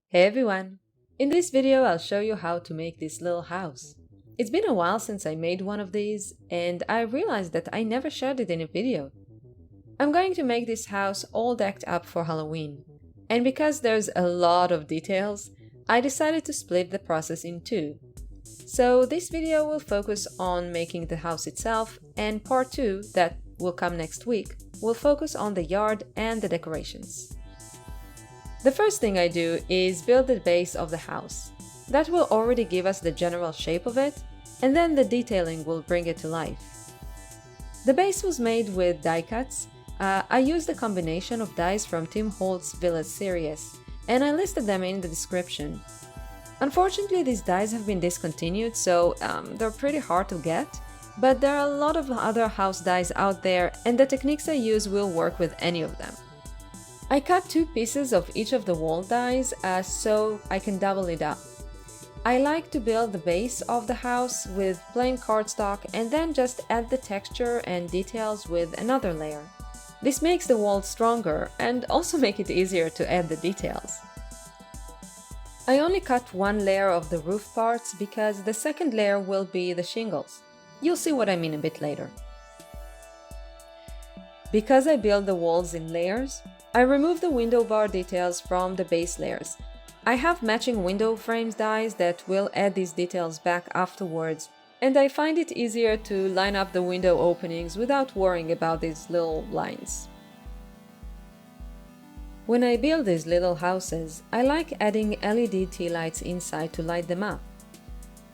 Hey everyone! In this video I'll show you how to make this little house. It's been a while since I made one of these and I realized that I never shared it in a video. I'm going to make this house all decked up for Halloween. And because there's a lot of details, I decided to split the process in two. So this video will focus on making the house itself, and part 2, that will come next week, will focus on the yard and the decorations. The first thing I do is build the base of the house. That will already give us the general shape of it, and then the detailing will bring it to life. The base was made with die cuts. I used a combination of dies from Tim Holtz Village series, and I listed them in the description. Unfortunately, these dies have been discontinued, so they're pretty hard to get, but there are a lot of other house dies out there, and the techniques I use will work with any of them. I cut 2 pieces of each of the wall dies so I can double it up. I like to build the base of the house with plain cardstock and then just add the texture and details with another layer. This makes the walls stronger and also make it easier to add the details. I only cut 1 layer of the roof parts because the second layer will be the shingles. You'll see what I mean a bit later. Because I build the walls in layers, I remove the window bar details from the base layers. I have matching window frames dies that will add these details back afterwards, and I find it easier to line up the window openings without worrying about these little lines. When I build these little houses, I like adding LED tea lights inside to light them up.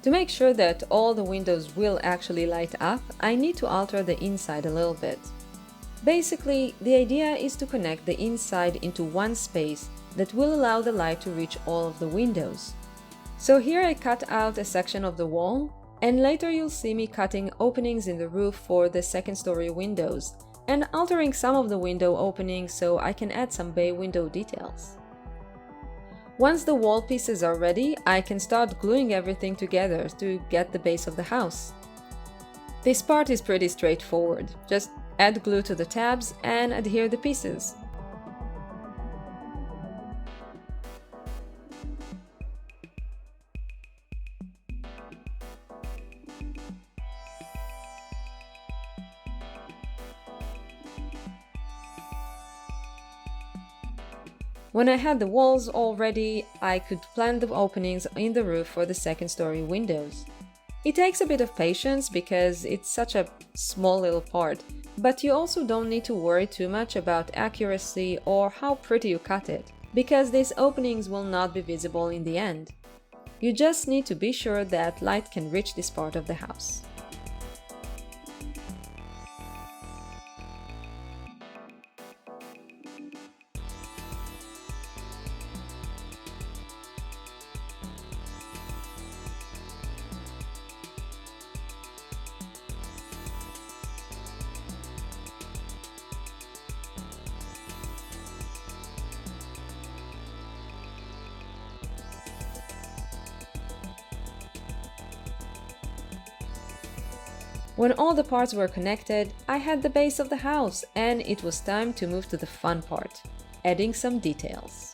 To make sure that all the windows will actually light up, I need to alter the inside a little bit. Basically, the idea is to connect the inside into one space that will allow the light to reach all of the windows. So here I cut out a section of the wall, and later you'll see me cutting openings in the roof for the second-story windows, and altering some of the window openings so I can add some bay window details. Once the wall pieces are ready, I can start gluing everything together to get the base of the house. This part is pretty straightforward. Just add glue to the tabs and adhere the pieces. When I had the walls all ready, I could plan the openings in the roof for the second-story windows. It takes a bit of patience because it's such a small little part, but you also don't need to worry too much about accuracy or how pretty you cut it, because these openings will not be visible in the end. You just need to be sure that light can reach this part of the house. When all the parts were connected, I had the base of the house, and it was time to move to the fun part, adding some details.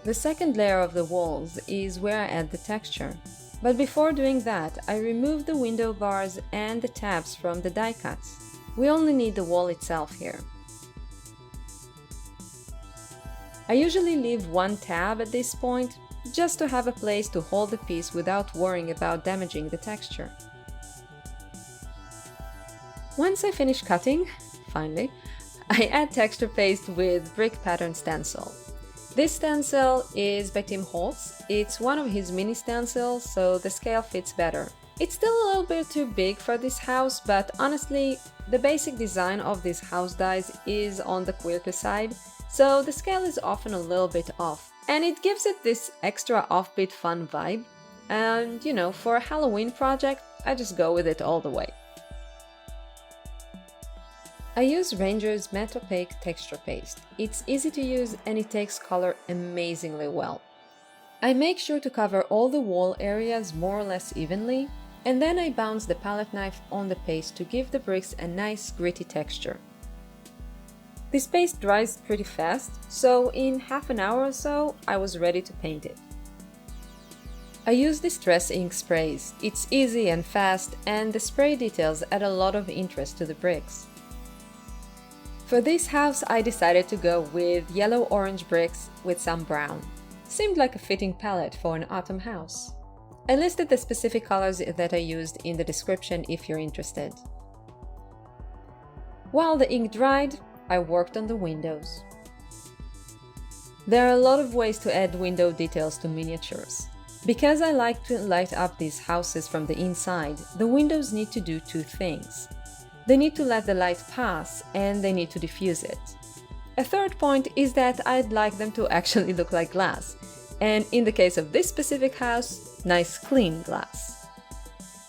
The second layer of the walls is where I add the texture. But before doing that, I remove the window bars and the tabs from the die cuts. We only need the wall itself here. I usually leave 1 tab at this point, just to have a place to hold the piece without worrying about damaging the texture. Once I finish cutting, finally, I add texture paste with brick pattern stencil. This stencil is by Tim Holtz. It's one of his mini stencils, so the scale fits better. It's still a little bit too big for this house, but honestly, the basic design of these house dies is on the quirky side, so the scale is often a little bit off. And it gives it this extra offbeat fun vibe, and for a Halloween project, I just go with it all the way. I use Ranger's Matte Opaque Texture Paste. It's easy to use and it takes color amazingly well. I make sure to cover all the wall areas more or less evenly, and then I bounce the palette knife on the paste to give the bricks a nice gritty texture. This paste dries pretty fast, so in half an hour or so, I was ready to paint it. I use Distress ink sprays. It's easy and fast, and the spray details add a lot of interest to the bricks. For this house, I decided to go with yellow-orange bricks with some brown. Seemed like a fitting palette for an autumn house. I listed the specific colors that I used in the description if you're interested. While the ink dried, I worked on the windows. There are a lot of ways to add window details to miniatures. Because I like to light up these houses from the inside, the windows need to do two things. They need to let the light pass, and they need to diffuse it. A third point is that I'd like them to actually look like glass, and in the case of this specific house, nice clean glass.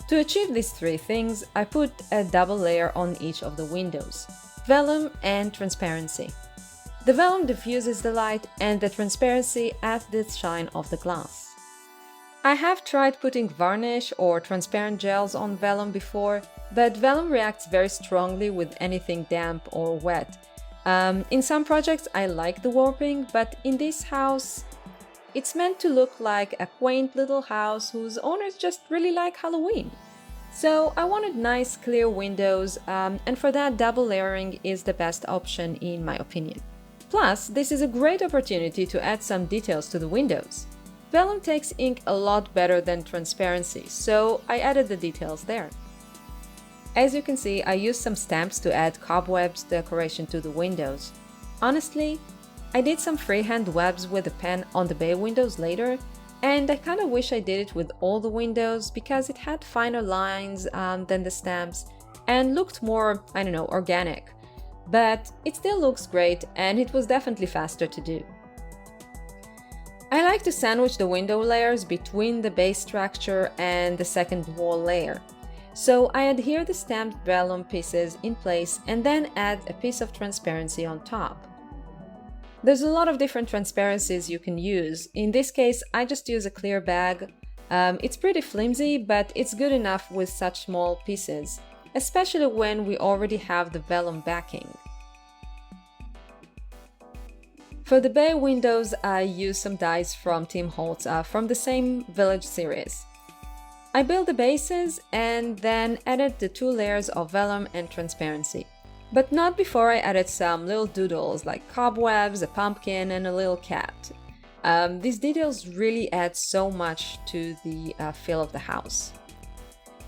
To achieve these three things, I put a double layer on each of the windows: vellum and transparency. The vellum diffuses the light, and the transparency adds the shine of the glass. I have tried putting varnish or transparent gels on vellum before, but vellum reacts very strongly with anything damp or wet. In some projects I like the warping, but in this house, it's meant to look like a quaint little house whose owners just really like Halloween. So I wanted nice clear windows, and for that double layering is the best option in my opinion. Plus, this is a great opportunity to add some details to the windows. Vellum takes ink a lot better than transparency, so I added the details there. As you can see, I used some stamps to add cobwebs decoration to the windows. Honestly, I did some freehand webs with a pen on the bay windows later, and I kinda wish I did it with all the windows because it had finer lines than the stamps and looked more, I don't know, organic. But it still looks great, and it was definitely faster to do. I like to sandwich the window layers between the base structure and the second wall layer. So I adhere the stamped vellum pieces in place and then add a piece of transparency on top. There's a lot of different transparencies you can use. In this case, I just use a clear bag. It's pretty flimsy, but it's good enough with such small pieces, especially when we already have the vellum backing. For the bay windows, I used some dies from Tim Holtz from the same Village series. I built the bases and then added the two layers of vellum and transparency. But not before I added some little doodles like cobwebs, a pumpkin, and a little cat. These details really add so much to the feel of the house.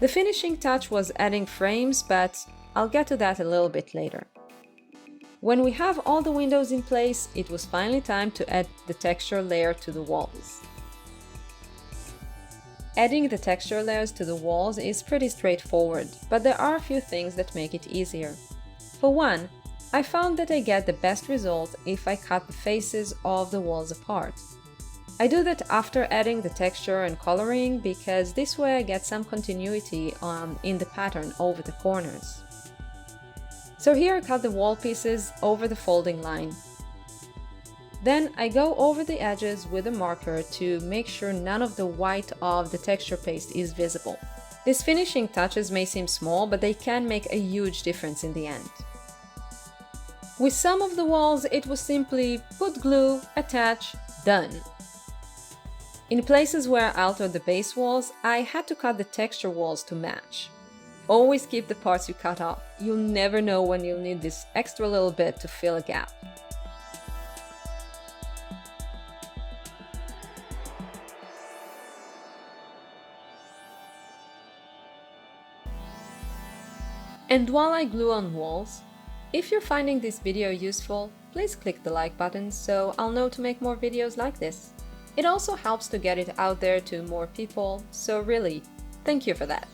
The finishing touch was adding frames, but I'll get to that a little bit later. When we have all the windows in place, it was finally time to add the texture layer to the walls. Adding the texture layers to the walls is pretty straightforward, but there are a few things that make it easier. For one, I found that I get the best result if I cut the faces of the walls apart. I do that after adding the texture and coloring because this way I get some continuity in the pattern over the corners. So here I cut the wall pieces over the folding line. Then I go over the edges with a marker to make sure none of the white of the texture paste is visible. These finishing touches may seem small, but they can make a huge difference in the end. With some of the walls, it was simply put glue, attach, done. In places where I altered the base walls, I had to cut the texture walls to match. Always keep the parts you cut off. You'll never know when you'll need this extra little bit to fill a gap. And while I glue on walls, if you're finding this video useful, please click the like button so I'll know to make more videos like this. It also helps to get it out there to more people, so really, thank you for that.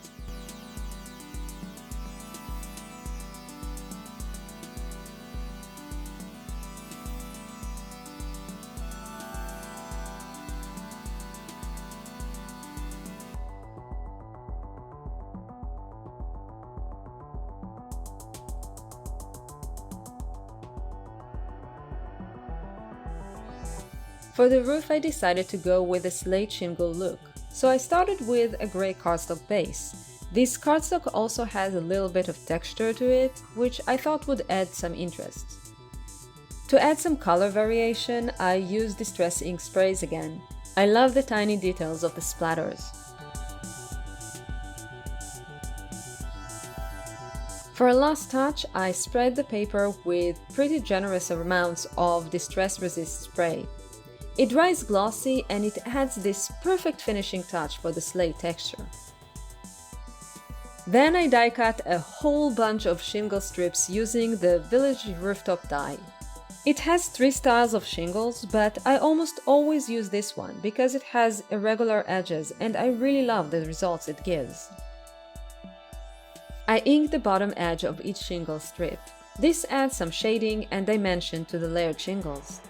For the roof, I decided to go with a slate shingle look, so I started with a gray cardstock base. This cardstock also has a little bit of texture to it, which I thought would add some interest. To add some color variation, I use Distress ink sprays again. I love the tiny details of the splatters. For a last touch, I spread the paper with pretty generous amounts of Distress Resist spray. It dries glossy and it adds this perfect finishing touch for the slate texture. Then I die cut a whole bunch of shingle strips using the Village Rooftop die. It has 3 styles of shingles, but I almost always use this one because it has irregular edges and I really love the results it gives. I ink the bottom edge of each shingle strip. This adds some shading and dimension to the layered shingles.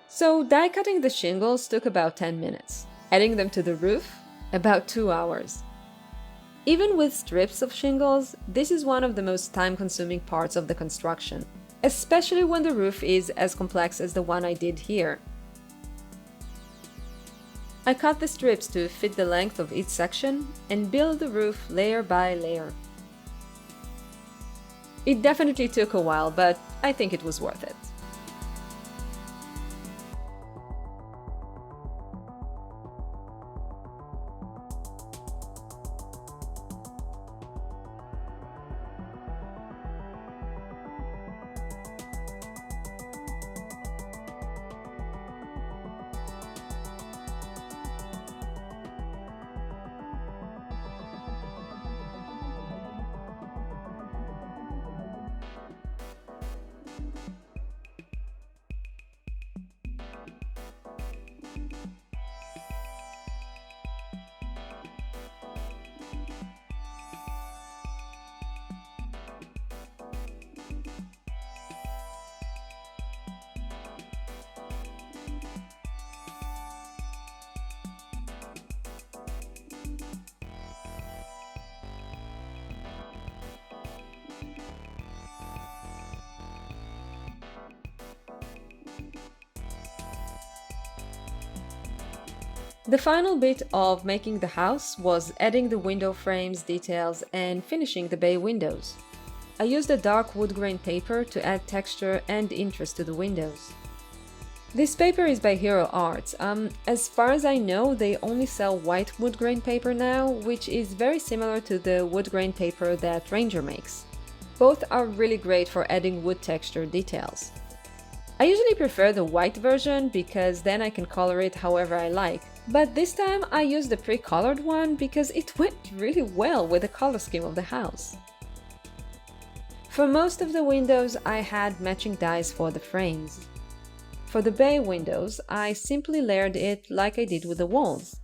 So die cutting the shingles took about 10 minutes. Adding them to the roof, about 2 hours. Even with strips of shingles, this is one of the most time-consuming parts of the construction, especially when the roof is as complex as the one I did here. I cut the strips to fit the length of each section and build the roof layer by layer. It definitely took a while, but I think it was worth it. The final bit of making the house was adding the window frames, details, and finishing the bay windows. I used a dark wood grain paper to add texture and interest to the windows. This paper is by Hero Arts. As far as I know, they only sell white wood grain paper now, which is very similar to the wood grain paper that Ranger makes. Both are really great for adding wood texture details. I usually prefer the white version because then I can color it however I like, but this time I used the pre-colored one because it went really well with the color scheme of the house. For most of the windows, I had matching dies for the frames. For the bay windows, I simply layered it like I did with the walls.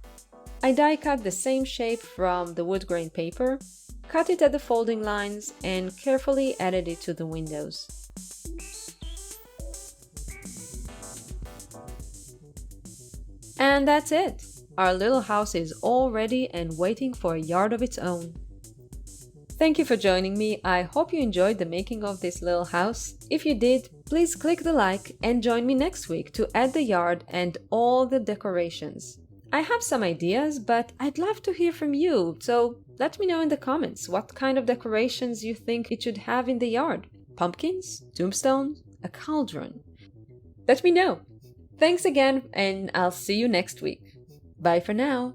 I die cut the same shape from the wood grain paper, cut it at the folding lines, and carefully added it to the windows. And that's it! Our little house is all ready and waiting for a yard of its own. Thank you for joining me. I hope you enjoyed the making of this little house. If you did, please click the like and join me next week to add the yard and all the decorations. I have some ideas, but I'd love to hear from you, so let me know in the comments what kind of decorations you think it should have in the yard. Pumpkins? Tombstones? A cauldron? Let me know! Thanks again, and I'll see you next week. Bye for now!